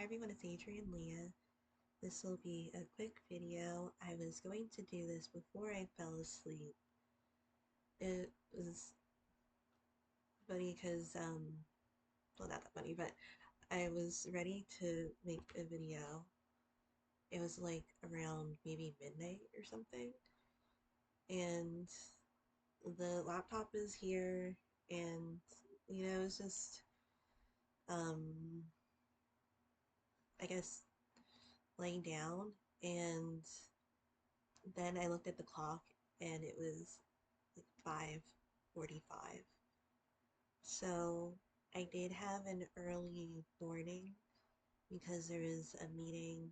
Hi everyone, it's Adrian Leah. This will be a quick video. I was going to do this before I fell asleep. It was funny because, well, not that funny, but I was ready to make a video. It was like around maybe midnight or something, and the laptop is here, and it's just, um, I guess laying down, and then I looked at the clock, and it was like 5:45. So I did have an early morning because there was a meeting,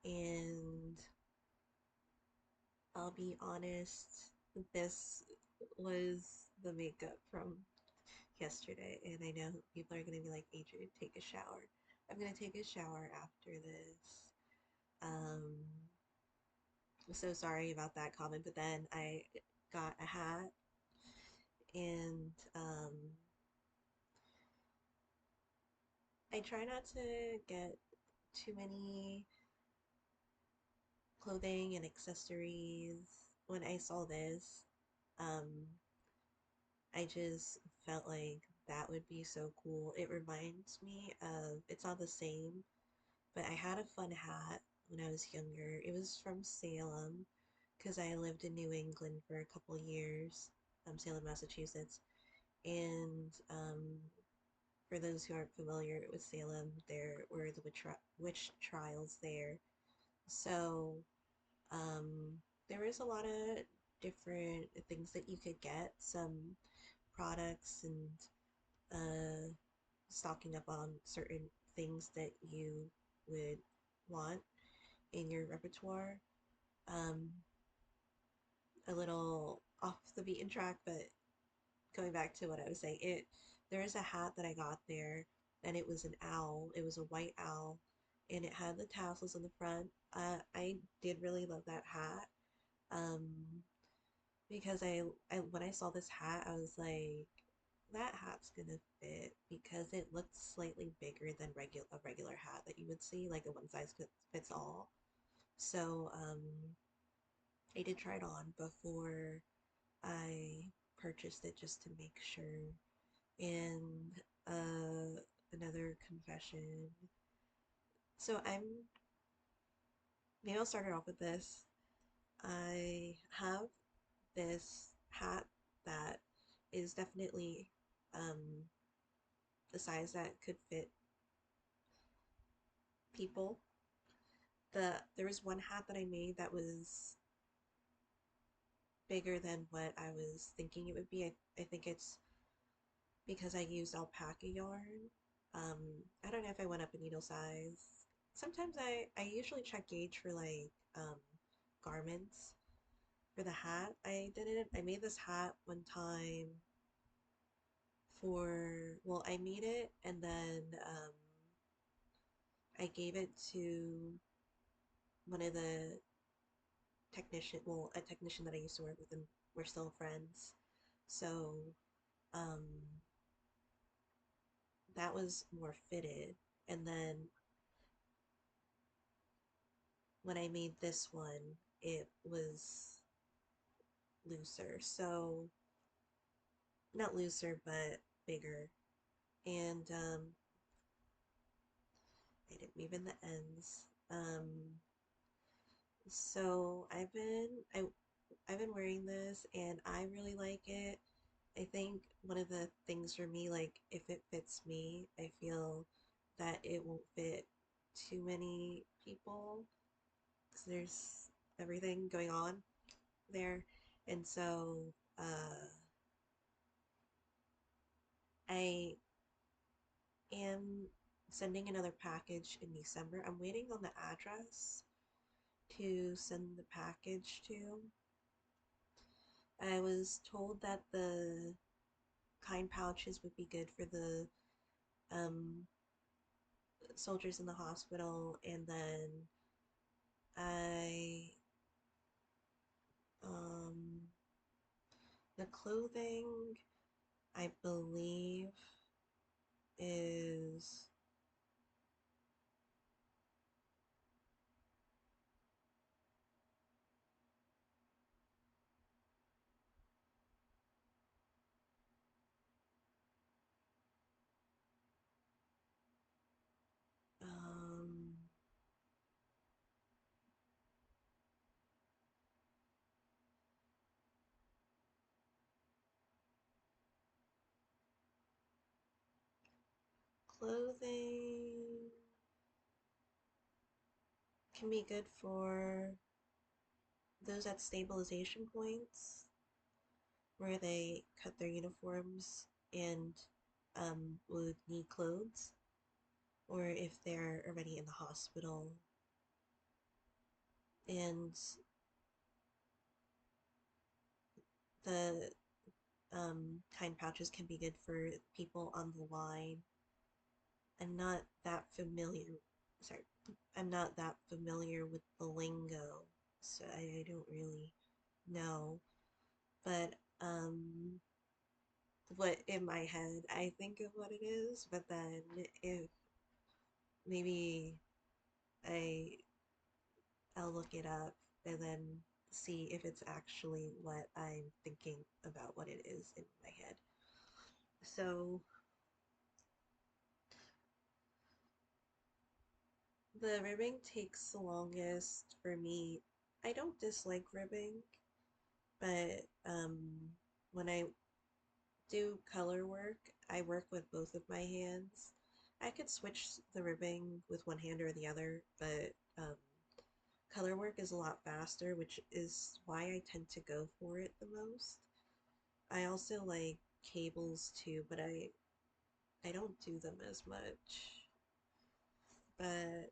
and I'll be honest, this was the makeup from yesterday. And I know people are going to be like, Adrian, take a shower. I'm going to take a shower after this. Um, I'm so sorry about that comment, but then I got a hat and I try not to get too many clothing and accessories. When I saw this, um, I just felt like that would be so cool. It reminds me of, it's not the same, but I had a fun hat when I was younger. It was from Salem because I lived in New England for a couple years, Salem, Massachusetts. And for those who aren't familiar with Salem, there were the witch trials there. So there was a lot of different things that you could get, some products and uh, stocking up on certain things that you would want in your repertoire. Um, a little off the beaten track, but going back to what I was saying, there is a hat that I got there, and it was an owl. It was a white owl, and it had the tassels in the front. I did really love that hat. Um, because I when I saw this hat, I was like, that hat's gonna fit because it looked slightly bigger than a regular hat that you would see, like a one size fits all. So I did try it on before I purchased it just to make sure. And another confession. So maybe I'll start it off with this. I have this hat that is definitely um, the size that could fit people. There was one hat that I made that was bigger than what I was thinking it would be. I think it's because I used alpaca yarn. I don't know if I went up a needle size. Sometimes I usually check gauge for like garments. For the hat, I didn't. I made this hat one time for, well, I made it and then I gave it to one of the a technician that I used to work with, and we're still friends. So um, that was more fitted. And then when I made this one, it was looser. So not looser, but bigger. And I didn't weave in the ends. So I've been wearing this and I really like it. I think one of the things for me, like if it fits me, I feel that it won't fit too many people because there's everything going on there. And so I am sending another package in December. I'm waiting on the address to send the package to. I was told that the kind pouches would be good for the um, soldiers in the hospital, and then I um, the clothing I believe is clothing can be good for those at stabilization points where they cut their uniforms and would need clothes, or if they're already in the hospital. And the kind pouches can be good for people on the line. I'm not that familiar. Sorry, I'm not that familiar with the lingo, so I don't really know. But what in my head I think of what it is, but then if maybe I I'll look it up and then see if it's actually what I'm thinking about what it is in my head. So the ribbing takes the longest for me. I don't dislike ribbing, but when I do color work, I work with both of my hands. I could switch the ribbing with one hand or the other, but color work is a lot faster, which is why I tend to go for it the most. I also like cables too, but I don't do them as much. But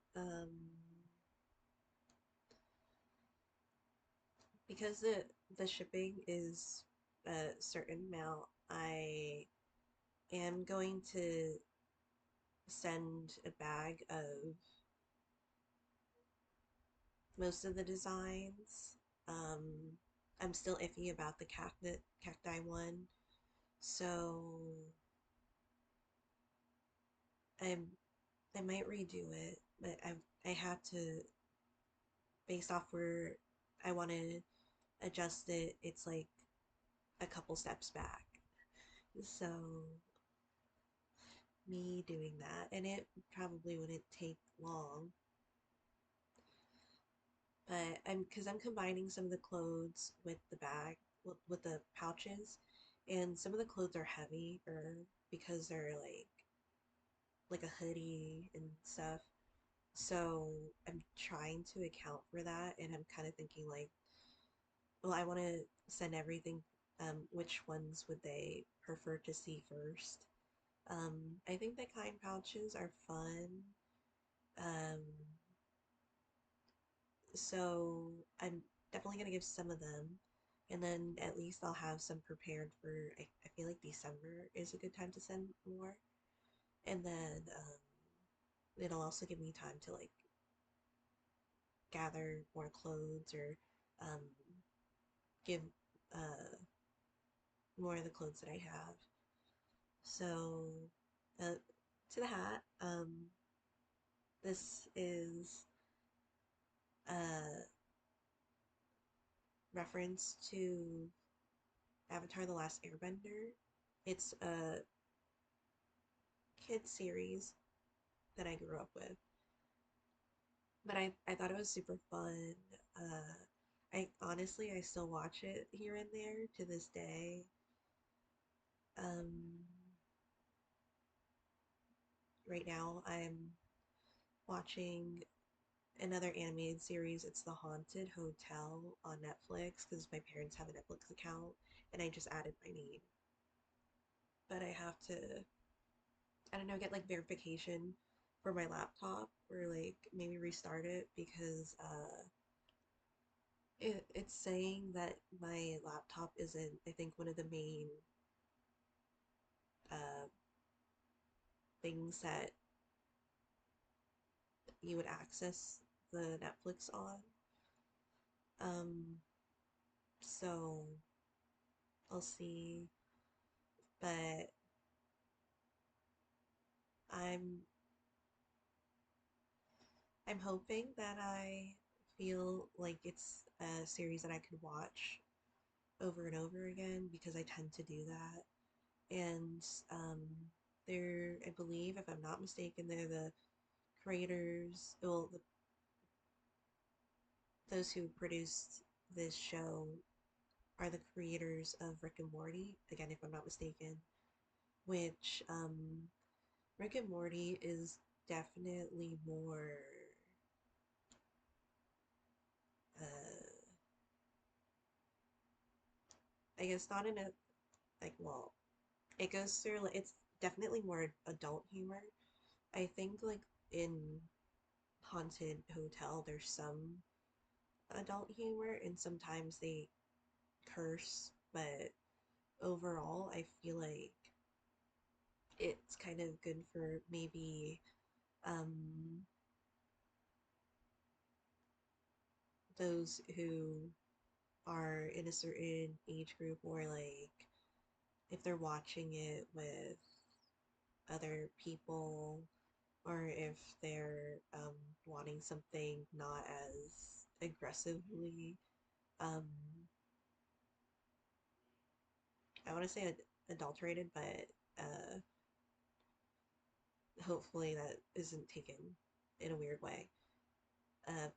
because the shipping is a certain amount, I am going to send a bag of most of the designs. Um, I'm still iffy about the cacti one, so I'm I might redo it, but I have to, based off where I want to adjust it. It's like a couple steps back, so me doing that, and it probably wouldn't take long. But I'm combining some of the clothes with the bag with the pouches, and some of the clothes are heavy or because they're like a hoodie and stuff. So I'm trying to account for that, and I'm kind of thinking like, well, I want to send everything. Which ones would they prefer to see first? I think the kind pouches are fun. Um, so I'm definitely gonna give some of them, and then at least I'll have some prepared for. I feel like December is a good time to send more, and then it'll also give me time to like gather more clothes or um, give uh, more of the clothes that I have. So to the hat, this is a reference to Avatar: The Last Airbender. It's a kid series that I grew up with, but I thought it was super fun. I honestly I still watch it here and there to this day. Um, right now I'm watching another animated series. It's The Haunted Hotel on Netflix because my parents have a Netflix account and I just added my name. But I have to, I don't know, get like verification for my laptop or like maybe restart it because it's saying that my laptop isn't, I think, one of the main uh, things that you would access the Netflix on. Um, so I'll see. But I'm I'm hoping that I feel like it's a series that I could watch over and over again because I tend to do that. And they're, I believe, if I'm not mistaken, they're the creators, well, those who produced this show are the creators of Rick and Morty, again, if I'm not mistaken, which Rick and Morty is definitely more, uh, I guess not in a, like, well, it goes through, like, it's definitely more adult humor. I think, like, in Haunted Hotel, there's some adult humor, and sometimes they curse, but overall, I feel like it's kind of good for maybe um, those who are in a certain age group, or like if they're watching it with other people, or if they're wanting something not as aggressively, um, I want to say adulterated, but hopefully that isn't taken in a weird way.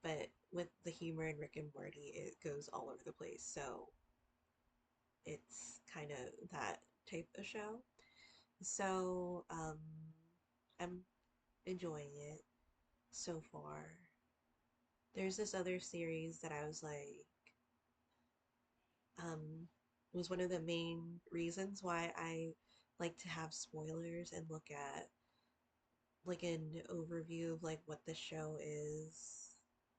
But with the humor in Rick and Morty, it goes all over the place. So it's kind of that type of show. So I'm enjoying it so far. There's this other series that I was like, um, was one of the main reasons why I like to have spoilers and look at like an overview of like what the show is.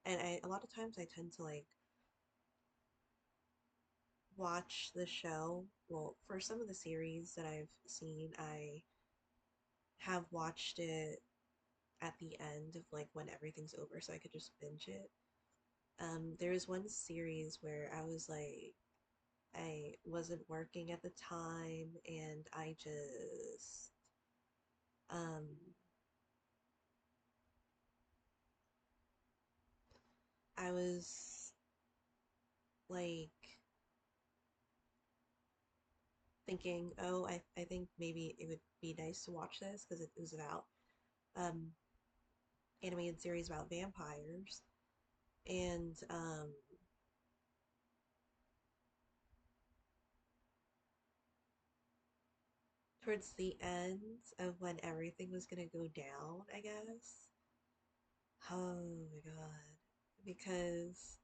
And a lot of times I tend to like watch the show. Well, for some of the series that I've seen, I have watched it at the end of like when everything's over so I could just binge it. There was one series where I was like, I wasn't working at the time and um, I was like thinking, oh, I think maybe it would be nice to watch this because it was about um, animated series about vampires. And towards the end of when everything was gonna go down, I guess. Oh my god. Because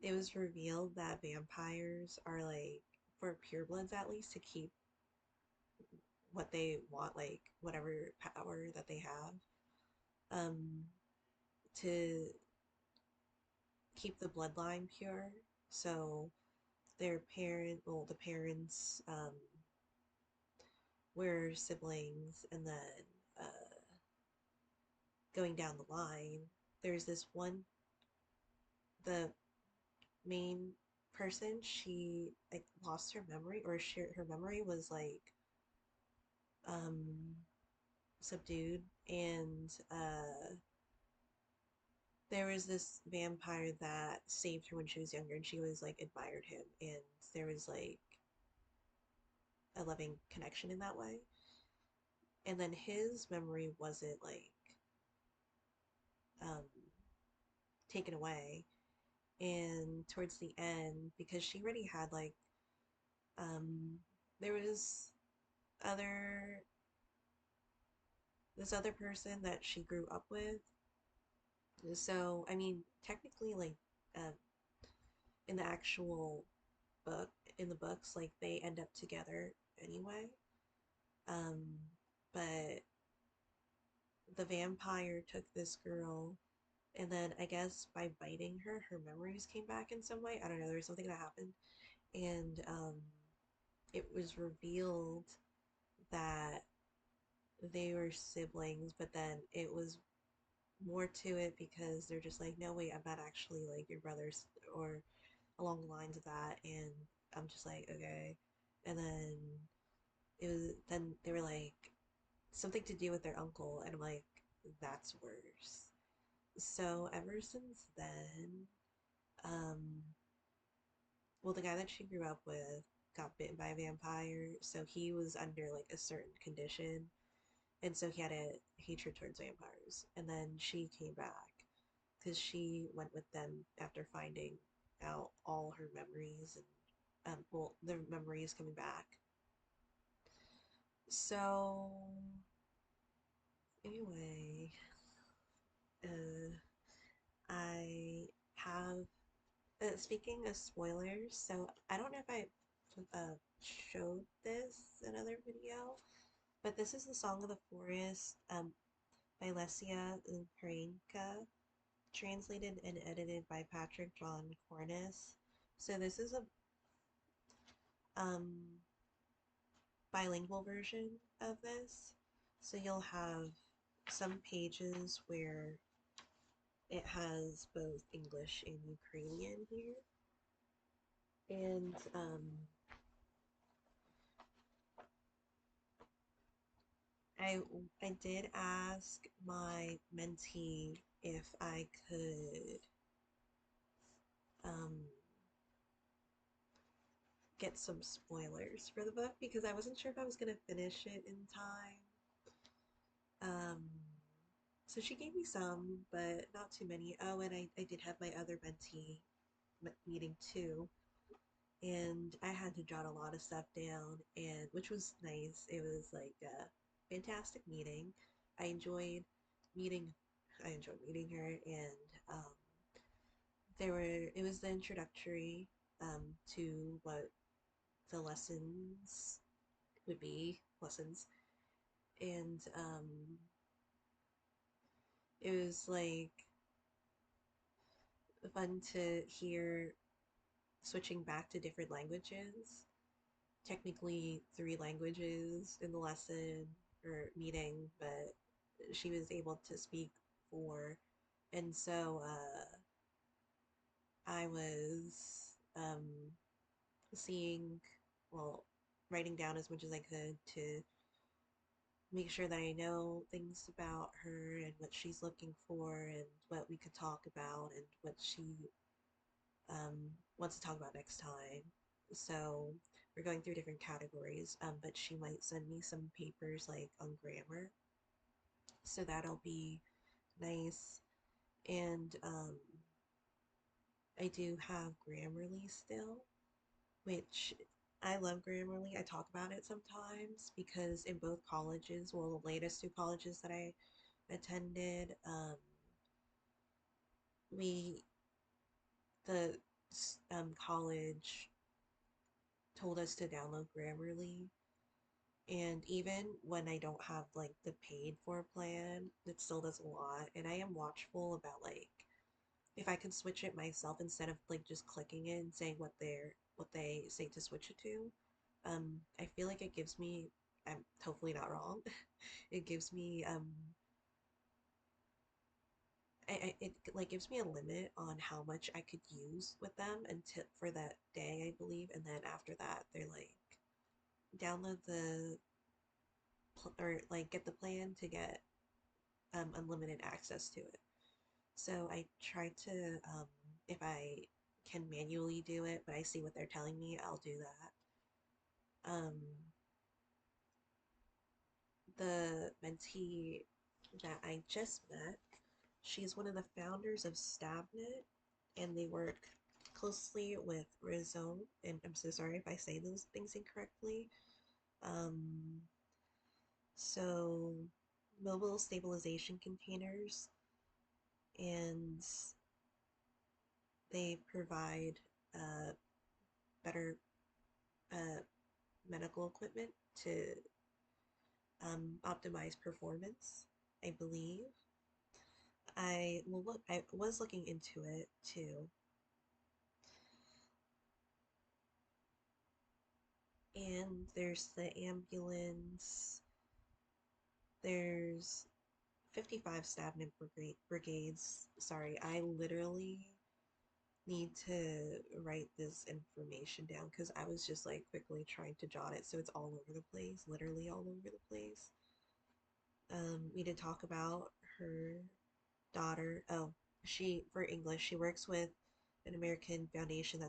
it was revealed that vampires are like, for purebloods at least, to keep what they want, like whatever power that they have, um, to keep the bloodline pure. So the parents, were siblings, and then going down the line, there's this one, the main person, she like lost her memory, or her memory was like um subdued, and there was this vampire that saved her when she was younger, and she was like admired him, and there was like a loving connection in that way. And then his memory wasn't like um taken away, and towards the end, because she already had like there was other this other person that she grew up with. So I mean, technically, like um, in the actual book, in the books, like they end up together anyway. Um, but the vampire took this girl, and then I guess by biting her, her memories came back in some way. I don't know. There was something that happened, and it was revealed that they were siblings, but then it was more to it because they're just like, no, wait, I'm not actually like your brothers, or along the lines of that. And I'm just like, okay. And then they were like, something to do with their uncle. And I'm like, that's worse. So ever since then, um, well, the guy that she grew up with got bitten by a vampire. So he was under like a certain condition. And so he had a hatred towards vampires. And then she came back because she went with them after finding out all her memories, and well, the memories coming back. So Anyway, uh, I have, speaking of spoilers, so I don't know if I showed this in another video, but this is the Song of the Forest by Lesia Ukrainka, translated and edited by Patrick John Corniss. So this is a um, bilingual version of this. So you'll have some pages where it has both English and Ukrainian here. And I I did ask my mentee if I could um, get some spoilers for the book because I wasn't sure if I was gonna finish it in time. Um, so she gave me some, but not too many. Oh, and I did have my other mentee meeting too, and I had to jot a lot of stuff down, and which was nice. It was like a fantastic meeting. I enjoyed meeting. I enjoyed meeting her, and um, it was the introductory to what the lessons would be lessons, and it was like fun to hear switching back to different languages, technically three languages in the lesson or meeting, but she was able to speak four. And so I was seeing, well, writing down as much as I could to make sure that I know things about her and what she's looking for and what we could talk about and what she wants to talk about next time. So we're going through different categories, but she might send me some papers like on grammar. So that'll be nice. And I do have Grammarly still, which I love Grammarly. I talk about it sometimes because in both colleges, well, the latest two colleges that I attended, we the college told us to download Grammarly. And even when I don't have like the paid for plan, it still does a lot. And I am watchful about like if I can switch it myself instead of like just clicking it and saying what they say to switch it to. I feel like it gives me, I'm hopefully not wrong. It gives me it like gives me a limit on how much I could use with them until for that day, I believe, and then after that they're like download the or like get the plan to get unlimited access to it. So I try to if I can manually do it, but I see what they're telling me, I'll do that. The mentee that I just met, she's one of the founders of Stabnet, and they work closely with Rizzo. And I'm so sorry if I say those things incorrectly. Um, so mobile stabilization containers, and they provide better uh, medical equipment to optimize performance, I believe. I was looking into it too, and there's the ambulance. There's 55 Stabnet brigades. Sorry, I literally need to write this information down because I was just like quickly trying to jot it so it's all over the place, literally all over the place. We did talk about her daughter. Oh, for English, she works with an American foundation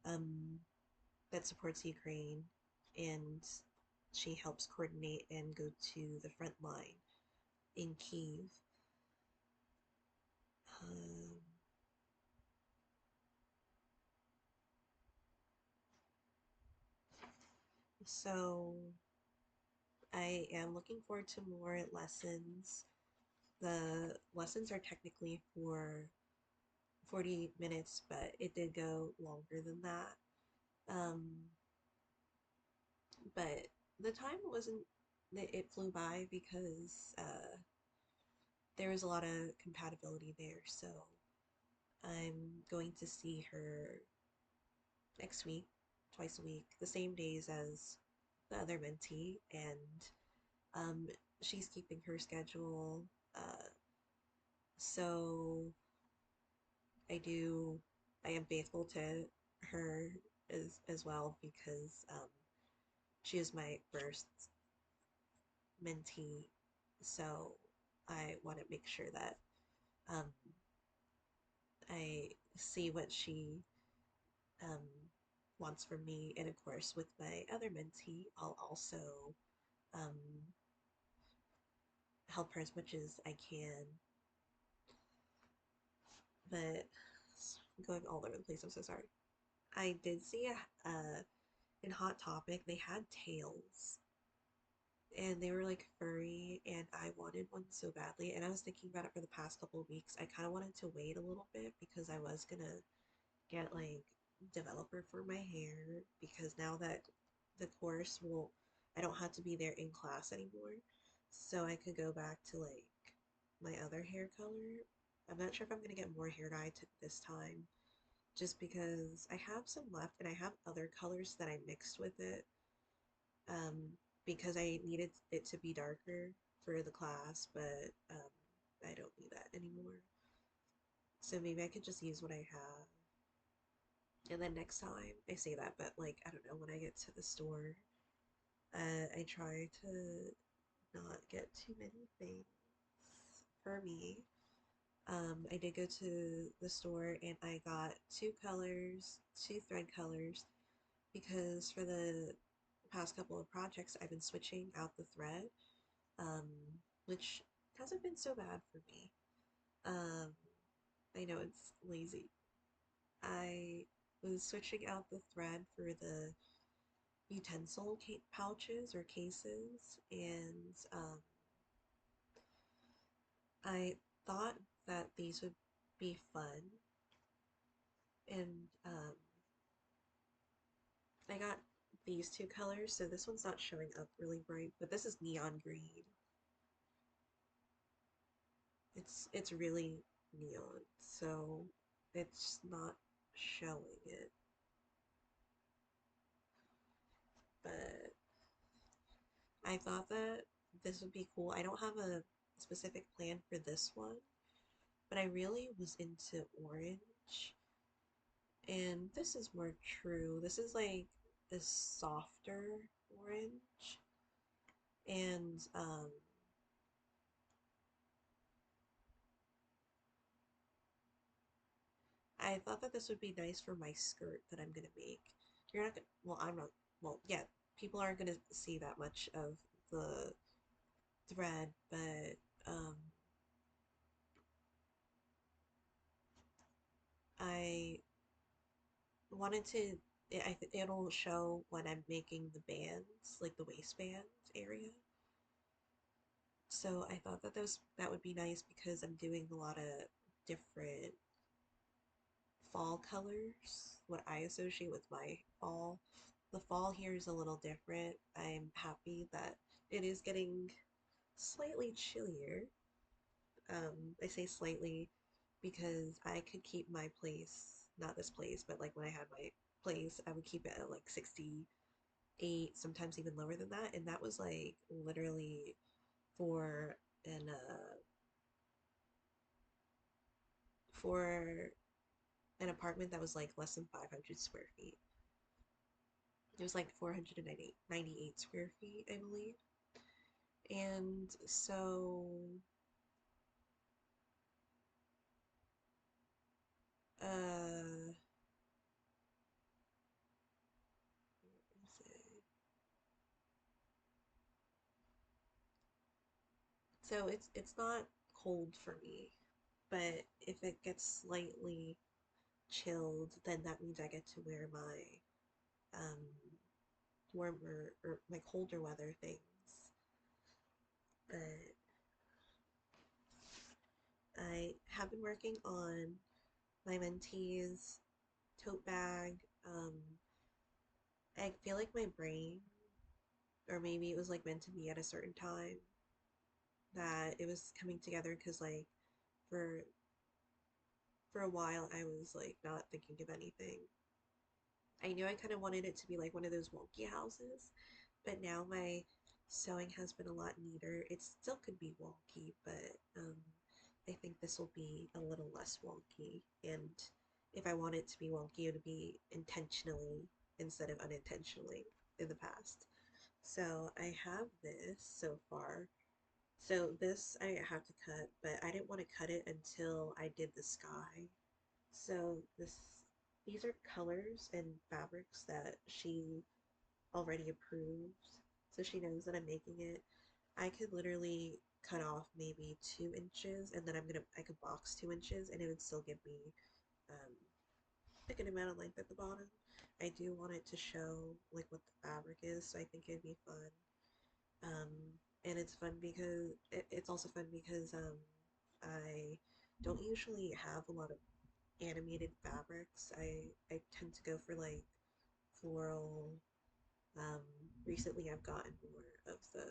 um, that supports Ukraine, and she helps coordinate and go to the front line in Kiev. Um, so I am looking forward to more lessons. The lessons are technically for 40 minutes, but it did go longer than that. Um, but the time wasn't, it flew by because there was a lot of compatibility there. So I'm going to see her next week, twice a week, the same days as the other mentee, and um, she's keeping her schedule. Uh, so I am faithful to her as well because she is my first mentee. So I want to make sure that um, I see what she um, wants from me. And of course, with my other mentee, I'll also um, help her as much as I can. But I'm going all over the place. I'm so sorry. I did see in Hot Topic they had tails, and they were like furry, and I wanted one so badly. And I was thinking about it for the past couple of weeks. I kind of wanted to wait a little bit because I was gonna get like developer for my hair because now that the course will, I don't have to be there in class anymore, so I could go back to like my other hair color. I'm not sure if I'm gonna get more hair dye this time, just because I have some left and I have other colors that I mixed with it, um, because I needed it to be darker for the class, but I don't need that anymore. So maybe I could just use what I have. And then next time I say that, but like I don't know, when I get to the store, I try to not get too many things for me. I did go to the store and I got two colors, two thread colors, because for the past couple of projects I've been switching out the thread, um, which hasn't been so bad for me. Um, I know it's lazy. I was switching out the thread for the utensil pouches or cases, and I thought that these would be fun, and I got these two colors. So this one's not showing up really bright, but this is neon green. It's really neon, so it's not showing it. But I thought that this would be cool. I don't have a specific plan for this one, but I really was into orange. And this is more true. This is like this softer orange. And I thought that this would be nice for my skirt that I'm gonna make. You're not gonna, well, I'm not, well, yeah, people aren't gonna see that much of the thread, but I wanted to, it'll show when I'm making the bands, like the waistband area. So I thought that that would be nice because I'm doing a lot of different fall colors, what I associate with my fall. The fall here is a little different. I'm happy that it is getting slightly chillier. I say slightly because I could keep my place, not this place, but like when I had my place, I would keep it at like 68, sometimes even lower than that. And that was like literally for an for an apartment that was like less than 500 square feet. It was like 498 square feet, I believe. And so, uh, so it's not cold for me, but if it gets slightly chilled, then that means I get to wear my um warmer or my colder weather things. but I have been working on my mentee's tote bag. Um, I feel like my brain, or maybe it was like meant to be at a certain time, that it was coming together because like for for a while I was like not thinking of anything. I knew I kind of wanted it to be like one of those wonky houses, but now my sewing has been a lot neater. It still could be wonky, but I think this will be a little less wonky. And if I want it to be wonky, it would be intentionally instead of unintentionally in the past. So I have this so far. So this I have to cut, but I didn't want to cut it until I did the sky. So these are colors and fabrics that she already approved. So she knows that I'm making it. I could literally cut off maybe 2 inches and then I could box 2 inches and it would still give me um, a good amount of length at the bottom. I do want it to show like what the fabric is, so I think it'd be fun. Um, and it's fun because it's also fun because I don't usually have a lot of animated fabrics. I tend to go for like floral. Um, Recently I've gotten more of the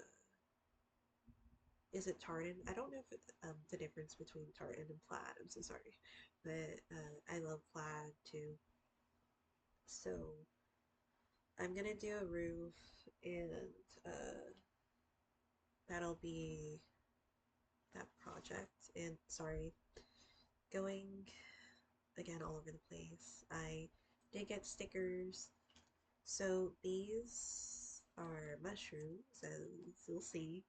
is it tartan? I don't know if it's the difference between tartan and plaid. I'm so sorry, but I love plaid too. So I'm gonna do a roof, and that'll be that project. And sorry, going again all over the place. I did get stickers. So these are mushrooms, as you'll see,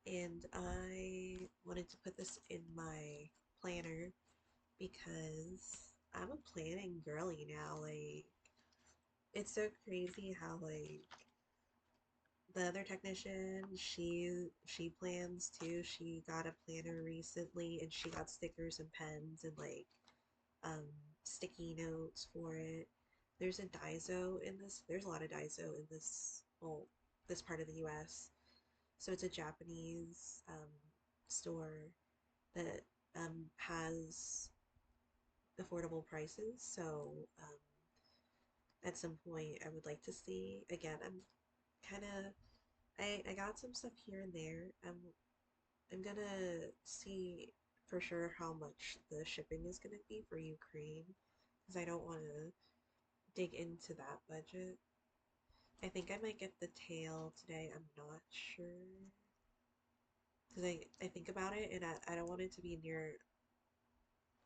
and I wanted to put this in my planner because I'm a planning girly now. Like, it's so crazy how like the other technician, she plans too. She got a planner recently, and she got stickers and pens and like um, sticky notes for it. There's a Daiso in this. There's a lot of Daiso in this, well, this part of the U.S. So it's a Japanese store that has affordable prices. So at some point, I would like to see. Again, I'm kind of I got some stuff here and there. I'm gonna see for sure how much the shipping is gonna be for Ukraine because I don't want to dig into that budget. I think I might get the tail today. I'm not sure because I think about it and I don't want it to be near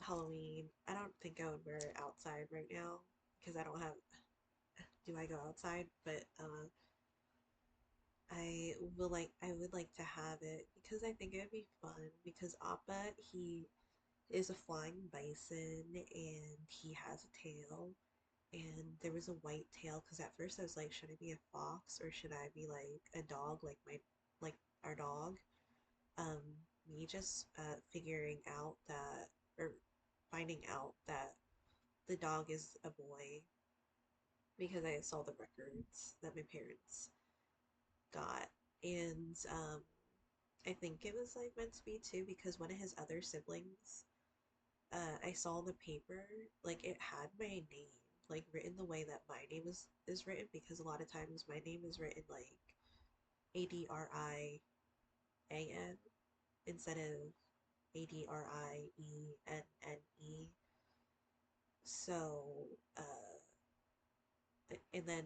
Halloween. I don't think I would wear it outside right now because I don't have. Do I go outside? But I would like to have it because I think it would be fun because Appa he is a flying bison and he has a tail and there was a white tail because at first I was like, should I be a fox or should I be like a dog like our dog? Um, Me just figuring out that or finding out that the dog is a boy because I saw the records that my parents got and I think it was like meant to be too because one of his other siblings I saw the paper, like it had my name, like written the way that my name is written because a lot of times my name is written like Adrian instead of Adrienne. So, and then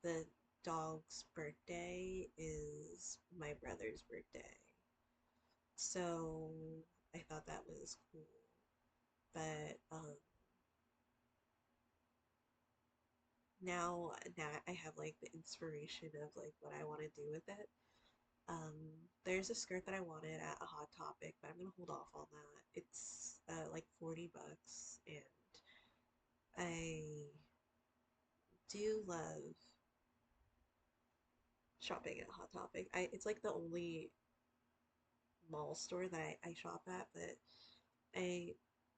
the dog's birthday is my brother's birthday. So I thought that was cool. But now I have like the inspiration of like what I want to do with it. Um, there's a skirt that I wanted at a Hot Topic, but I'm gonna hold off on that. It's like $40, and I do love shopping at Hot Topic. It's like the only mall store that I shop at, but I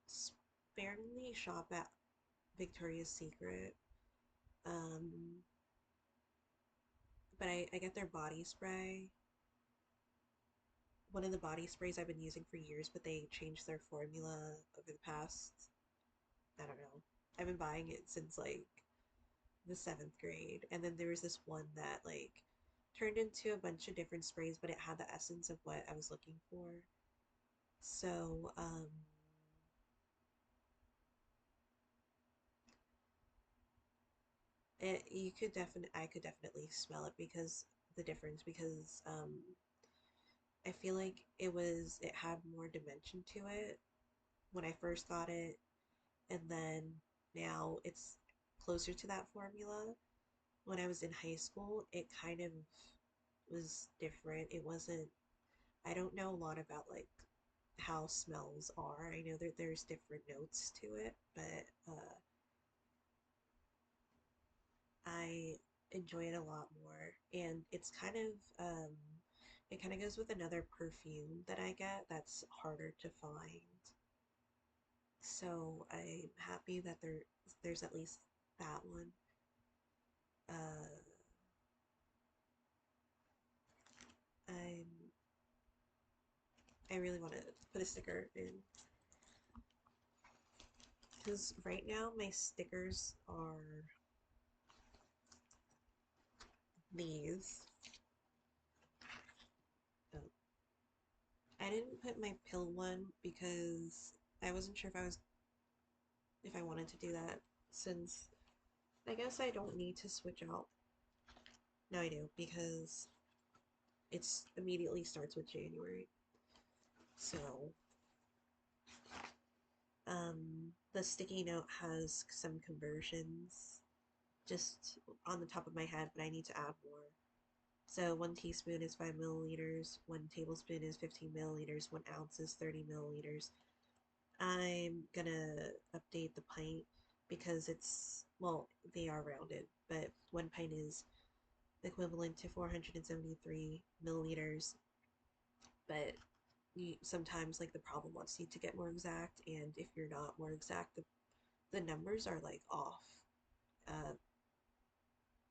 sparingly shop at Victoria's Secret. Um, but I get their body spray one of the body sprays I've been using for years, but they changed their formula over the past, I don't know. I've been buying it since like the seventh grade. And then there was this one that like turned into a bunch of different sprays, but it had the essence of what I was looking for. So, you could definitely, I could definitely smell it because the difference because I feel like it had more dimension to it when I first got it, and then now it's closer to that formula. When I was in high school, it kind of was different. It wasn't, I don't know a lot about like how smells are. I know that there's different notes to it, but I enjoy it a lot more. And it kind of goes with another perfume that I get that's harder to find. So I'm happy that there's at least that one. Uh, I'm I really want to put a sticker in because right now my stickers are these. Oh, I didn't put my pill one because I wasn't sure if I wanted to do that since I guess I don't need to switch out. No, I do because it's immediately starts with January. So, the sticky note has some conversions just on the top of my head, but I need to add more. So 1 teaspoon is 5 milliliters, 1 tablespoon is 15 milliliters, 1 ounce is 30 milliliters. I'm gonna update the pint because well, they are rounded, but 1 pint is equivalent to 473 milliliters. But sometimes, like, the problem wants you to get more exact, and if you're not more exact, the numbers are like off uh,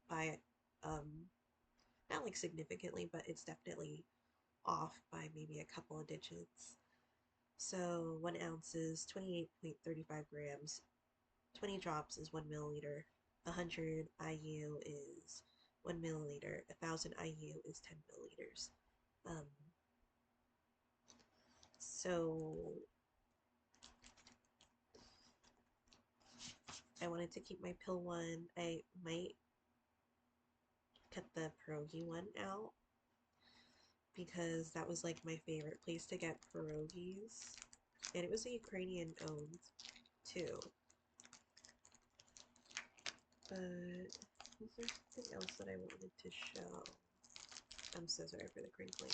by not like significantly, but it's definitely off by maybe a couple of digits. So 1 ounce is 28.35 grams, 20 drops is 1 milliliter, 100 IU is 1 milliliter, 1,000 IU is 10 milliliters. Um, so I wanted to keep my pill one. I might cut the pierogi one out because that was like my favorite place to get pierogies. And it was a Ukrainian owned too. But is there something else that I wanted to show? I'm so sorry for the crinkling.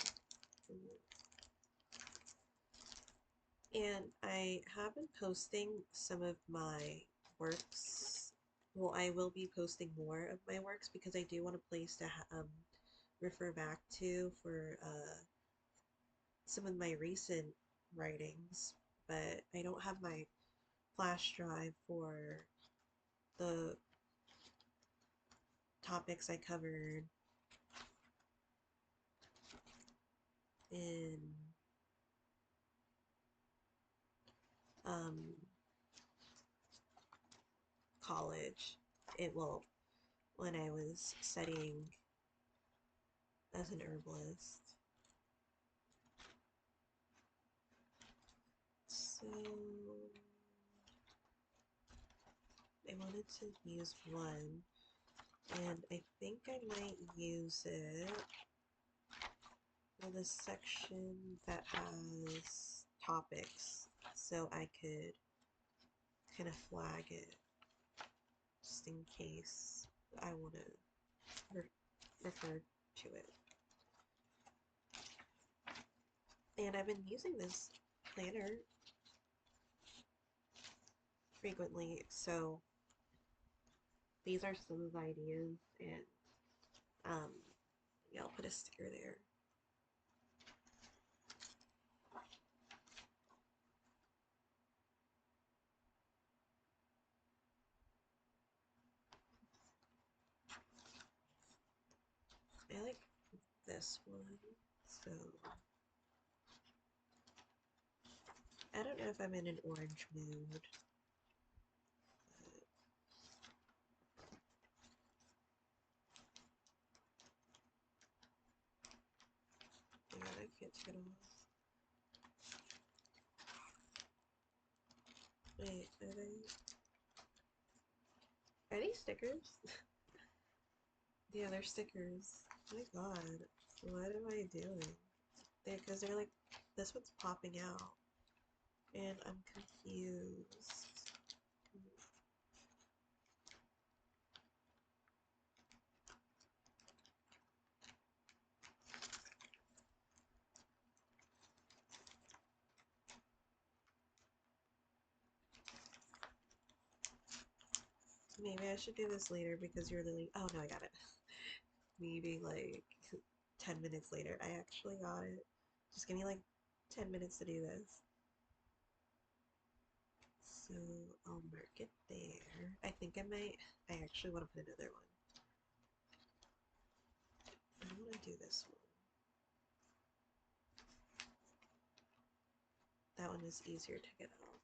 And I have been posting some of my works. Well, I will be posting more of my works because I do want a place to refer back to for some of my recent writings, but I don't have my flash drive for the topics I covered in um, college. It will when I was studying as an herbalist. So I wanted to use one, and I think I might use it for the section that has topics, so I could kind of flag it just in case I want to refer to it. And I've been using this planner frequently, so these are some of the ideas, and yeah, I'll put a sticker there. I like this one, so I don't know if I'm in an orange mood. Yeah, I can't take it off. Wait, are these stickers? Yeah, they're stickers. My god, what am I doing? Because they're like, this one's popping out, and I'm confused. Maybe I should do this later because you're literally. Oh no, I got it. Maybe like 10 minutes later. I actually got it. Just give me like 10 minutes to do this. So I'll mark it there. I think I might. I actually want to put another one. I want to do this one. That one is easier to get out.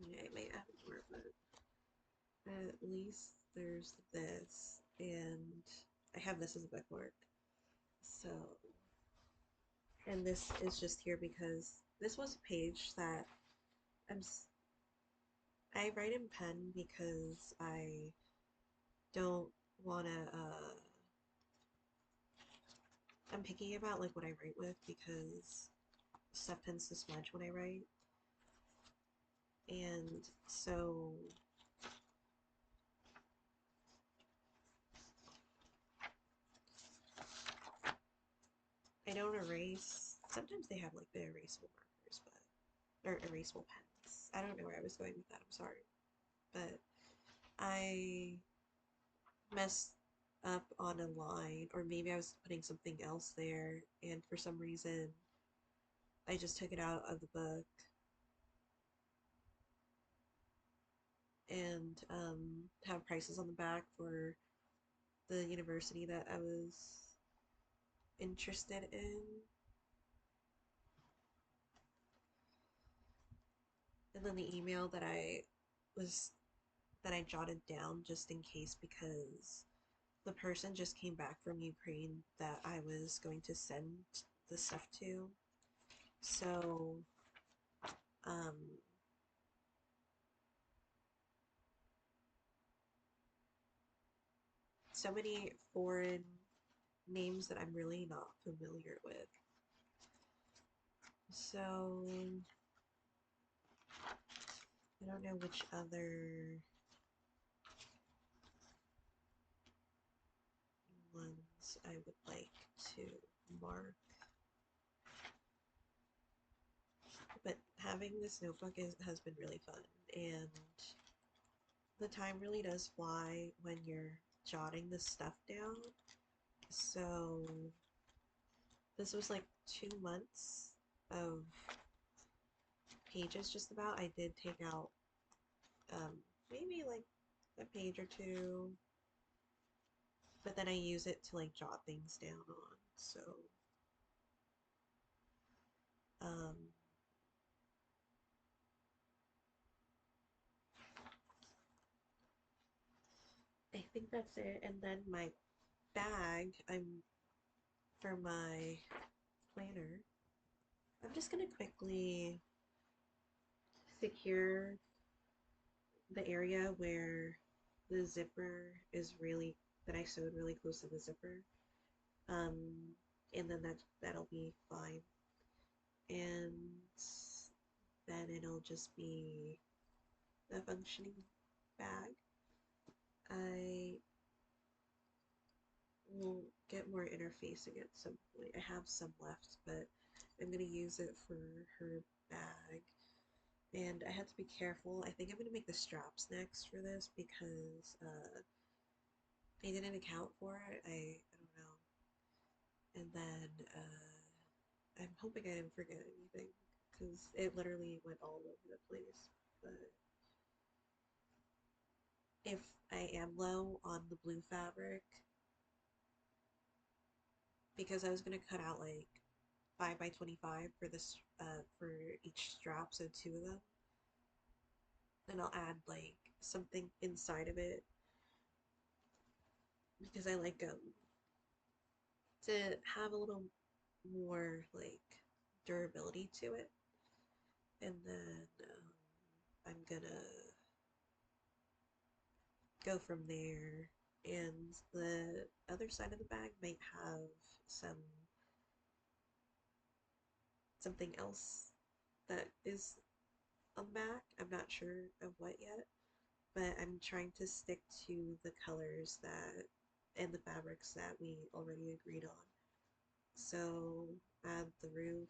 Yeah, I might add more, but at least there's this, and I have this as a bookmark. So, and this is just here because this was a page that I'm. I write in pen because I don't want to. I'm picky about like what I write with because stuff tends to smudge when I write, and so I don't erase. Sometimes they have like the erasable markers, but or erasable pens. I don't know where I was going with that. I'm sorry, but I messed up on a line, or maybe I was putting something else there, and for some reason I just took it out of the book and have prices on the back for the university that I was interested in. And then the email was that I jotted down just in case because the person just came back from Ukraine that I was going to send the stuff to. So, um, so many foreign names that I'm really not familiar with. So, I don't know which other ones I would like to mark. But having this notebook has been really fun, and the time really does fly when you're jotting this stuff down. So this was like 2 months of pages just about. I did take out maybe like a page or two, but then I use it to like jot things down on. So um, I think that's it. And then my bag, for my planner, I'm just gonna quickly secure the area where the zipper is really that I sewed really close to the zipper. Um, and then that'll be fine. And then it'll just be a functioning bag. I will get more interfacing at some point. I have some left, but I'm gonna use it for her bag. And I had to be careful. I think I'm gonna make the straps next for this because I didn't account for it. I don't know. And then I'm hoping I didn't forget anything because it literally went all over the place. But I am low on the blue fabric because I was gonna cut out like 5 by 25 for this for each strap, so two of them. Then I'll add like something inside of it because I like to have a little more like durability to it. And then I'm gonna go from there. And the other side of the bag might have some something else that is on the back. I'm not sure of what yet, but I'm trying to stick to the colors that and the fabrics that we already agreed on. So add the roof,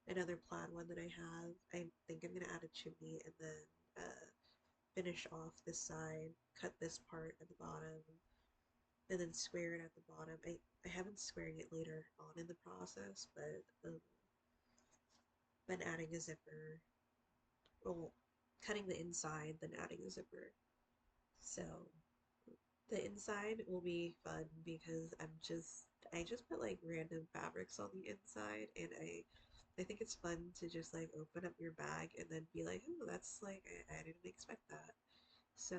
another plaid one that I have. I think I'm gonna add a chimney and then finish off this side, cut this part at the bottom, and then square it at the bottom. I haven't squaring it later on in the process, but been adding a zipper. Well, cutting the inside, then adding a zipper. So the inside will be fun because I just put like random fabrics on the inside, and I think it's fun to just like open up your bag and then be like, oh, that's like I didn't expect that. So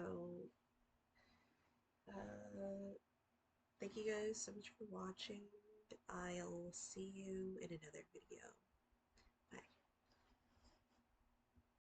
thank you guys so much for watching. I'll see you in another video.